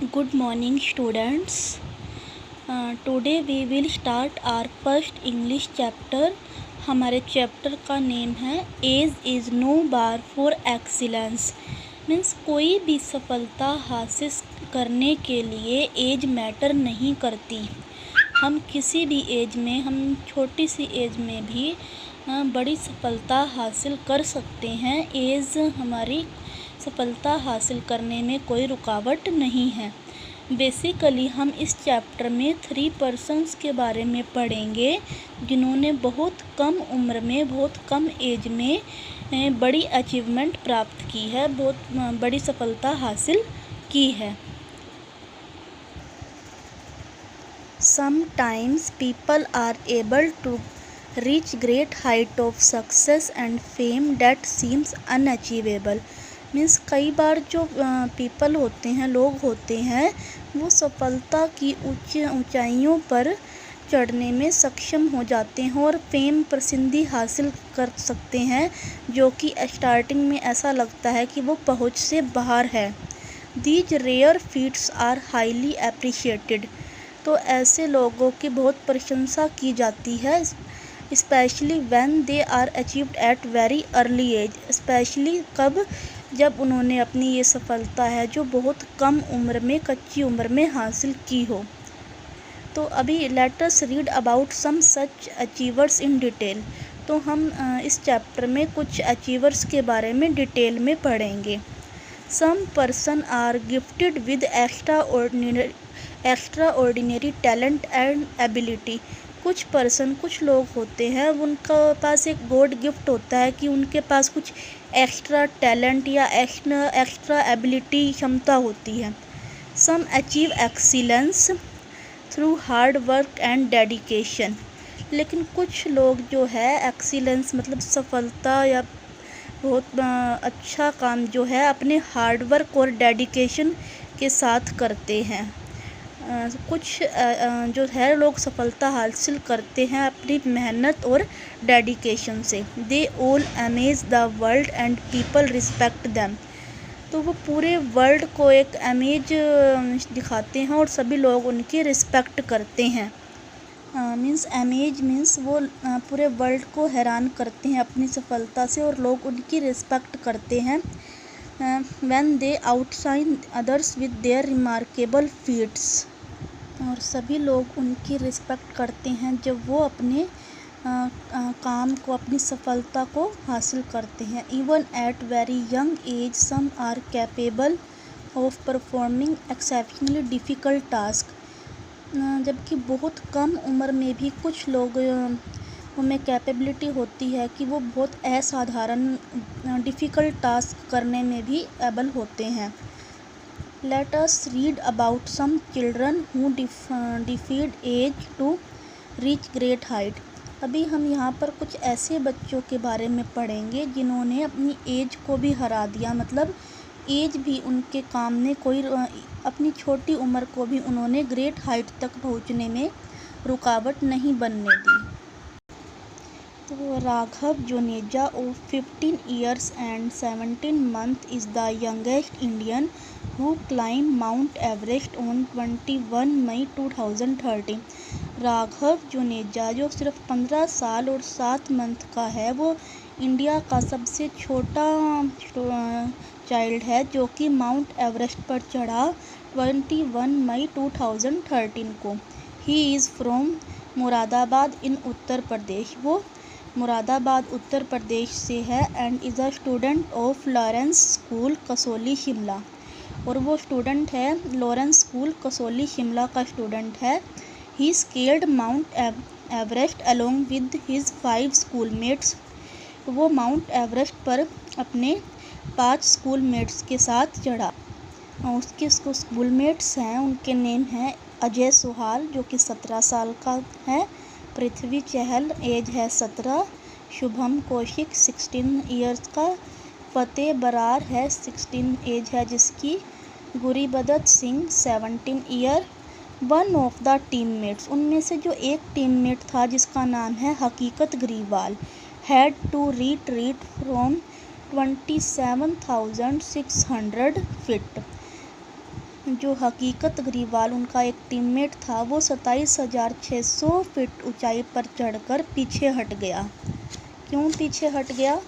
Good morning, students. Today we will start our first English chapter. हमारे chapter का name है age is no bar for excellence. Means कोई भी सफलता हासिल करने के लिए एज मैटर नहीं करती। हम किसी भी एज में, हम छोटी सी एज में भी बड़ी सफलता हासिल कर सकते हैं। एज हमारी सफलता हासिल करने में कोई रुकावट नहीं है। बेसिकली हम इस चैप्टर में 3 पर्सन्स के बारे में पढ़ेंगे जिन्होंने बहुत कम उम्र में, बहुत कम एज में बड़ी अचीवमेंट प्राप्त की है, बहुत बड़ी सफलता हासिल की है। Sometimes people are able to reach great height of success and fame that seems unachievable. Means कई बार जो पीपल होते हैं, लोग होते हैं, वो सफलता की ऊंचाइयों पर चढ़ने में सक्षम हो जाते हैं और फेम, प्रसिद्धि हासिल कर सकते हैं जो कि स्टार्टिंग में ऐसा लगता है कि वो पहुंच से बाहर है। These rare feats are highly appreciated. तो ऐसे लोगों की बहुत प्रशंसा की जाती है, specially when they are achieved at very early age. Specially कब? जब उन्होंने अपनी ये सफलता है जो बहुत कम उम्र में, कच्ची उम्र में हासिल की हो। तो अभी let us read about some such achievers in detail. तो हम इस चैप्टर में कुछ अचीवर्स के बारे में डिटेल में पढ़ेंगे। Some person are gifted with extraordinary talent and ability. कुछ लोग होते हैं, उनका पास एक गॉड गिफ्ट होता है कि उनके पास कुछ एक्स्ट्रा टैलेंट या एक्स्ट्रा एबिलिटी, क्षमता होती है। Some achieve excellence through hard work and dedication. लेकिन कुछ लोग जो है एक्सीलेंस मतलब सफलता या बहुत अच्छा काम जो है अपने हार्ड वर्क और डेडिकेशन के साथ करते हैं। कुछ जो है लोग सफलता हासिल करते हैं अपनी मेहनत और डेडिकेशन से। They all amaze the world and people respect them. तो वो पूरे वर्ल्ड को एक अमेज दिखाते हैं और सभी लोग उनकी रिस्पेक्ट करते हैं। मीन्स अमेज मीन्स वो पूरे वर्ल्ड को हैरान करते हैं अपनी सफलता से और लोग उनकी रिस्पेक्ट करते हैं। When they outshine others with their remarkable feats. और सभी लोग उनकी रिस्पेक्ट करते हैं जब वो अपने काम को, अपनी सफलता को हासिल करते हैं। Even at very young age some are capable of performing exceptionally difficult task. जबकि बहुत कम उम्र में भी कुछ लोग उनमें कैपेबिलिटी होती है कि वो बहुत असाधारण डिफ़िकल्ट टास्क करने में भी एबल होते हैं। Let us read about some children who defied age to reach great height. अभी हम यहाँ पर कुछ ऐसे बच्चों के बारे में पढ़ेंगे जिन्होंने अपनी एज को भी हरा दिया। मतलब एज भी उनके काम ने कोई, अपनी छोटी उम्र को भी उन्होंने ग्रेट हाइट तक पहुँचने में रुकावट नहीं बनने दी। तो Raghav Juneja of 15 years and 17 months is the youngest Indian who climbed Mount Everest on 21 मई 2013। राघव जुनेजा जो सिर्फ 15 साल और 7 मंथ का है, वो इंडिया का सबसे छोटा चाइल्ड है जो कि माउंट एवरेस्ट पर चढ़ा 21 मई 2013 को। ही इज़ फ्रॉम मुरादाबाद इन उत्तर प्रदेश। वो मुरादाबाद उत्तर प्रदेश से है and is a student of Lawrence school Kasauli Shimla. और वो स्टूडेंट है लॉरेंस स्कूल कसौली शिमला का स्टूडेंट है। He scaled Mount Everest along with his 5 schoolmates. वो माउंट एवरेस्ट पर अपने 5 स्कूलमेट्स के साथ चढ़ा। उसके स्कूलमेट्स हैं, उनके नेम हैं अजय सोहाल जो कि 17 साल का है, पृथ्वी चहल एज है 17, शुभम कौशिक 16 ईयर्स का, फतेह बरार है 16 एज है जिसकी, Guribdat Singh 17 year. One of the teammates, उनमें से जो एक टीममेट था जिसका नाम है Haqiqat Grewal, had to retreat from 27,600 feet. जो हकीकत ग्रीवाल उनका एक टीममेट था वो 27,600 फीट ऊंचाई पर चढ़कर पीछे हट गया। क्यों पीछे हट गया?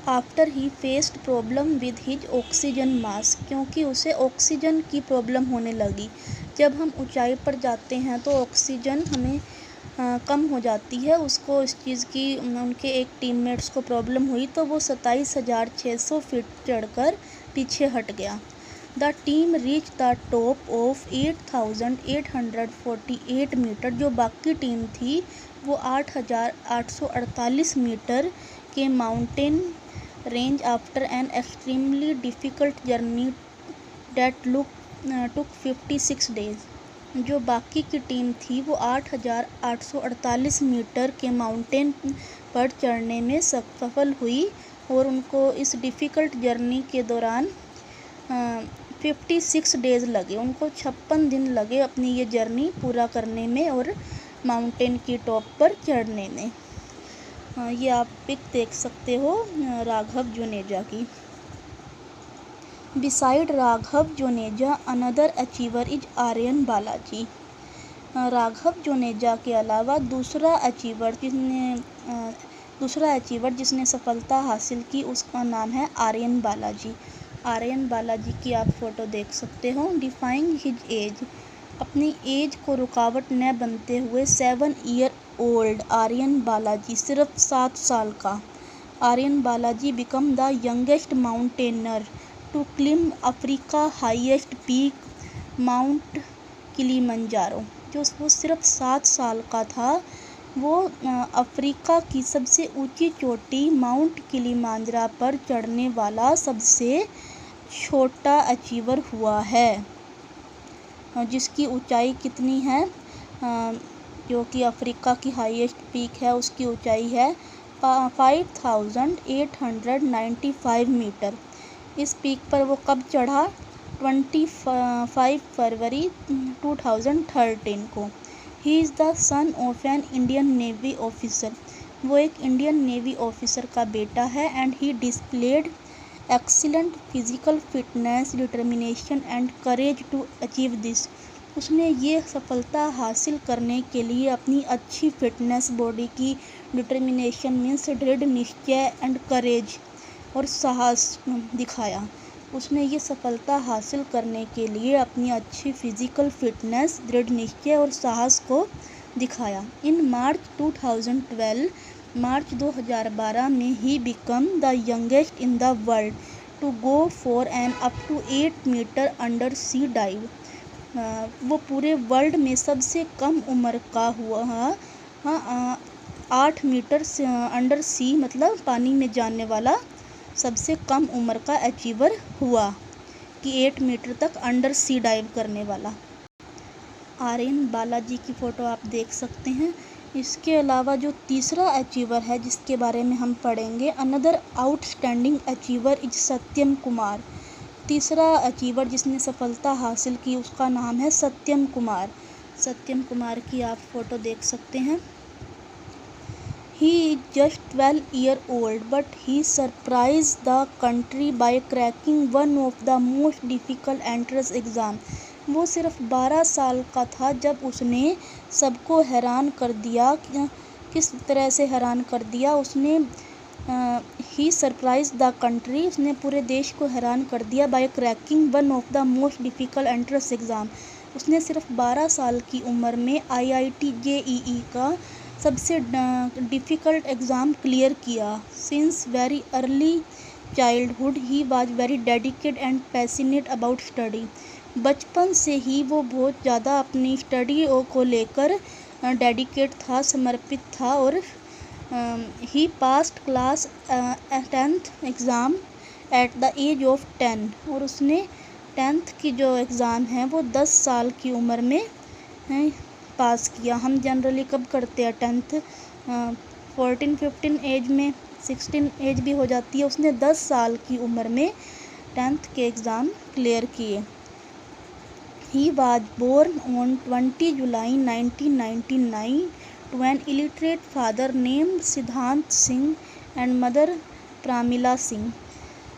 After he faced problem with his oxygen mask, क्योंकि उसे ऑक्सीजन की प्रॉब्लम होने लगी। जब हम ऊंचाई पर जाते हैं तो ऑक्सीजन हमें कम हो जाती है। उसको इस चीज़ की उनके एक टीममेट्स को प्रॉब्लम हुई तो वो 27,600 फीट चढ़कर पीछे हट गया। The team reach the top of 8,848 metre. जो बाकी टीम थी वो 8,848 मीटर के mountain range after an extremely difficult journey that took 56 days. जो बाकी की टीम थी वो 8,848 मीटर के माउंटेन पर चढ़ने में सफल हुई और उनको इस डिफ़िकल्ट जर्नी के दौरान 56 डेज़ लगे। उनको 56 दिन लगे अपनी ये जर्नी पूरा करने में और माउंटेन की टॉप पर चढ़ने में। ये आप पिक देख सकते हो राघव जुनेजा की। Beside Raghav Juneja another achiever is Aryan Balaji. Raghav Juneja के अलावा दूसरा अचीवर जिसने सफलता हासिल की उसका नाम है आर्यन बालाजी। आर्यन बालाजी की आप फ़ोटो देख सकते हो। डिफाइंग हिज एज, अपनी एज को रुकावट न बनते हुए 7 ईयर ओल्ड आर्यन बालाजी, सिर्फ 7 साल का Aryan Balaji become the youngest mountaineer to climb Africa highest peak Mount Kilimanjaro. जो वो सिर्फ 7 साल का था वो अफ्रीका की सबसे ऊंची चोटी माउंट किलिमांजारो पर चढ़ने वाला सबसे छोटा अचीवर हुआ है, जिसकी ऊंचाई कितनी है, जो कि अफ्रीका की हाईएस्ट पीक है उसकी ऊंचाई है 5,895 मीटर। इस पीक पर वो कब चढ़ा? 25 फरवरी 2013 को। He is the son of an Indian Navy officer. वो एक इंडियन नेवी ऑफिसर का बेटा है। And he displayed excellent physical fitness, determination and courage to achieve this. उसने ये सफलता हासिल करने के लिए अपनी अच्छी फिटनेस, बॉडी की डिटर्मिनेशन मीन्स दृढ़ निश्चय एंड करेज और साहस दिखाया। उसने ये सफलता हासिल करने के लिए अपनी अच्छी फिजिकल फिटनेस, दृढ़ निश्चय और साहस को दिखाया। इन मार्च 2012 में he become the youngest in the world to go for an up to 8 metre under sea dive. वो पूरे वर्ल्ड में सबसे कम उम्र का हुआ 8 मीटर अंडर सी मतलब पानी में जाने वाला सबसे कम उम्र का अचीवर हुआ कि 8 मीटर तक अंडर सी डाइव करने वाला। आर्यन बालाजी की फ़ोटो आप देख सकते हैं। इसके अलावा जो तीसरा अचीवर है जिसके बारे में हम पढ़ेंगे, अनदर आउटस्टैंडिंग अचीवर इज सत्यम कुमार। तीसरा अचीवर जिसने सफलता हासिल की उसका नाम है सत्यम कुमार। सत्यम कुमार की आप फ़ोटो देख सकते हैं। He is just 12 years old, but he surprised the country by cracking one of the most difficult entrance exam. वो सिर्फ 12 साल का था जब उसने सबको हैरान कर दिया। किस तरह से हैरान कर दिया उसने? ही सरप्राइज द कंट्री, उसने पूरे देश को हैरान कर दिया by cracking one of the most difficult entrance exam. उसने सिर्फ 12 साल की उम्र में IIT JEE का सबसे डिफ़िकल्ट एग्ज़ाम क्लियर किया। Since very early childhood he was very dedicated and passionate about study. बचपन से ही वो बहुत ज़्यादा अपनी स्टडी को लेकर डेडिकेट था, समर्पित था। और he passed class 10th exam at the age of 10। और उसने 10th की जो एग्ज़ाम है वो 10 साल की उम्र में पास किया। हम जनरली कब करते हैं 10th? 14-15 एज में, 16 एज भी हो जाती है। उसने 10 साल की उम्र में 10th के एग्ज़ाम क्लियर किए। He was born on 20 July 1999 to an illiterate father named सिद्धांत सिंह and mother प्रामिला सिंह।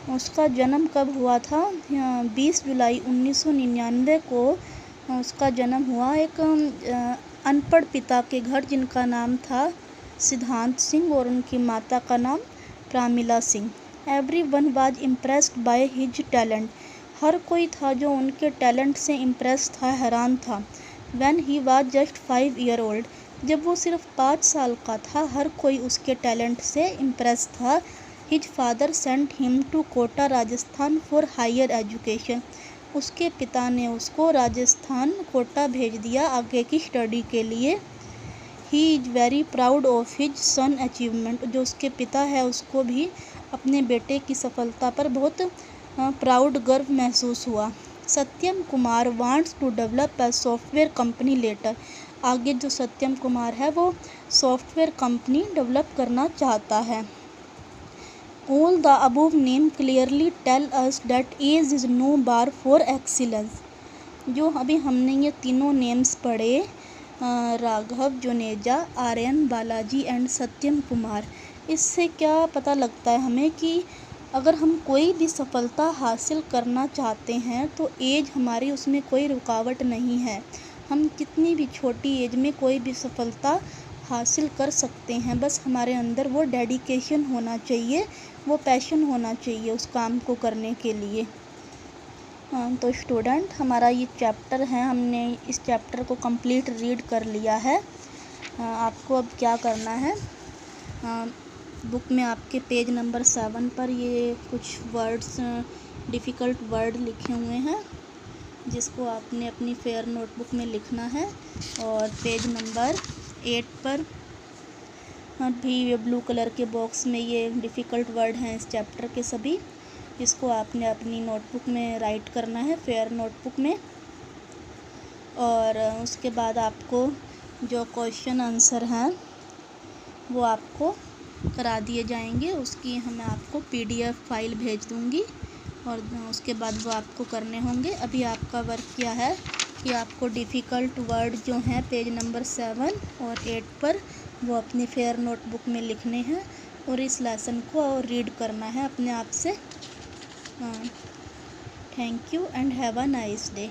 उसका जन्म कब हुआ था? 20 जुलाई 1999 को उसका जन्म हुआ एक अनपढ़ पिता के घर, जिनका नाम था सिद्धांत सिंह और उनकी माता का नाम Pramila Singh. Everyone was impressed by his talent. हर कोई था जो उनके टैलेंट से इम्प्रेस था, हैरान था। When he was just 5 year old. जब वो सिर्फ 5 साल का था, हर कोई उसके टैलेंट से इम्प्रेस था। His father sent him to Kota Rajasthan for higher education. उसके पिता ने उसको राजस्थान कोटा भेज दिया आगे की स्टडी के लिए। He is very proud of his son achievement. जो उसके पिता है उसको भी अपने बेटे की सफलता पर बहुत प्राउड, गर्व महसूस हुआ। Satyam Kumar wants to develop a software company later. आगे जो सत्यम कुमार है वो सॉफ्टवेयर कंपनी डेवलप करना चाहता है। All the above name clearly tell us that age is no bar for excellence। जो अभी हमने ये तीनों नेम्स पढ़े, राघव जुनेजा, आर्यन बालाजी एंड सत्यम कुमार, इससे क्या पता लगता है हमें कि अगर हम कोई भी सफलता हासिल करना चाहते हैं तो एज हमारी उसमें कोई रुकावट नहीं है। हम कितनी भी छोटी एज में कोई भी सफलता हासिल कर सकते हैं, बस हमारे अंदर वो डेडिकेशन होना चाहिए, वो पैशन होना चाहिए उस काम को करने के लिए। तो स्टूडेंट, हमारा ये चैप्टर है, हमने इस चैप्टर को कंप्लीट रीड कर लिया है। आपको अब क्या करना है, बुक में आपके पेज नंबर 7 पर ये कुछ वर्ड्स, डिफ़िकल्ट वर्ड लिखे हुए हैं, जिसको आपने अपनी फेयर नोटबुक में लिखना है। और पेज नंबर 8 पर भी ये ब्लू कलर के बॉक्स में ये डिफ़िकल्ट वर्ड हैं इस चैप्टर के सभी, इसको आपने अपनी नोटबुक में राइट करना है, फेयर नोटबुक में। और उसके बाद आपको जो क्वेश्चन आंसर हैं वो आपको करा दिए जाएंगे, उसकी मैं आपको PDF फाइल भेज दूँगी और उसके बाद वो आपको करने होंगे। अभी आपका वर्क क्या है कि आपको डिफ़िकल्ट वर्ड जो हैं पेज नंबर 7 और 8 पर वो अपनी फेयर नोटबुक में लिखने हैं और इस लेसन को रीड करना है अपने आप से। Thank you and have a nice day.